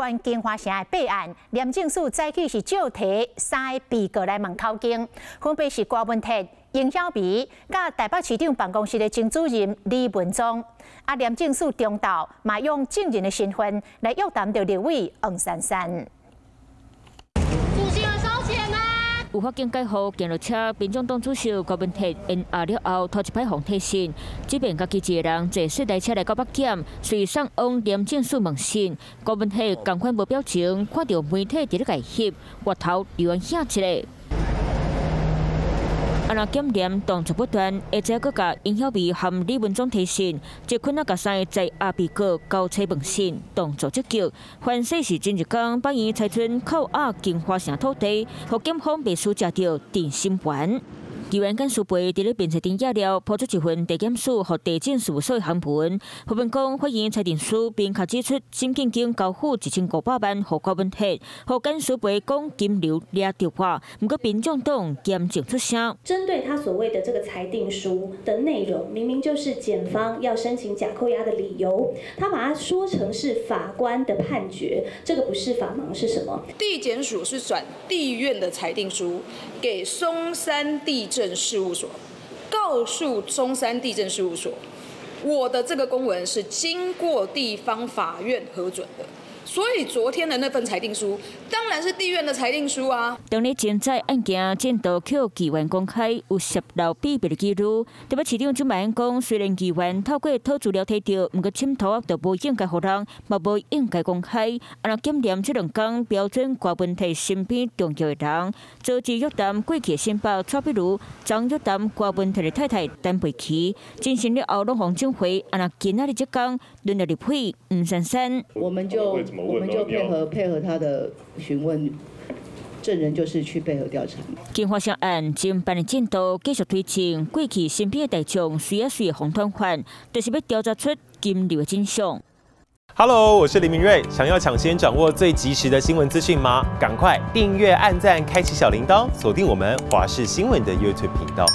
关金华城的弊案，廉政署早起是召提3个被告来问口供，分别是郭文铁、尹晓薇、甲台北市长办公室的前主任李文忠。廉政署中道嘛用证人的身份来约谈着立委黄珊珊。 有法警介护行落车，民众党主席郭文铁因压了后，头一摆放替身，即便家己一个人坐4台车来到北检，随送往廉政署问讯。郭文铁同款无表情，看到媒体伫咧介翕，额头流汗一个。 那检廉动作不断，而且佫甲尹晓薇和李文忠提醒，即困啊甲3个在阿被告交车问讯，动作积极。反正是前一天把伊采村口压金华城土地，互检方秘书抓到定心丸。 议员跟苏培伫咧辩测顶野了，抛出一份地检署和地检事务所的函文，后面讲欢迎裁定书，并且指出新建经交付1500万互郭文铁，互跟苏培讲金流掠着我，不过民众党严正出声。针对他所谓的这个裁定书的内容，明明就是检方要申请假扣押的理由，他把它说成是法官的判决，这个不是法盲是什么？地检署是转地院的裁定书给松山地政 事务所告诉中山地政事务所，我的这个公文是经过地方法院核准的，所以昨天的那份裁定书当然是地院的裁定书啊。当日前在案件见到扣议员公开有泄露秘密的记录，台北市长就卖讲，虽然议员透过讨资料摕到，不过侵头就无应该互人，嘛无应该公开。检验这2天标准郭文铁身边重要的人，早期约谈过去新北蔡壁如，昨约谈郭文铁的太太陈佩琪，进行了后拢黄证会。今仔日这天轮到立委黄珊珊，我们就配合他的询问。 证人就是去配合调查。金华城案侦办的进度继续推进，过去身边的大众随的红团犯，就是要调查出金流的真相。Hello， 我是林明瑞，想要抢先掌握最及时的新闻资讯吗？赶快订阅、按赞、开启小铃铛，锁定我们华视新闻的 YouTube 频道。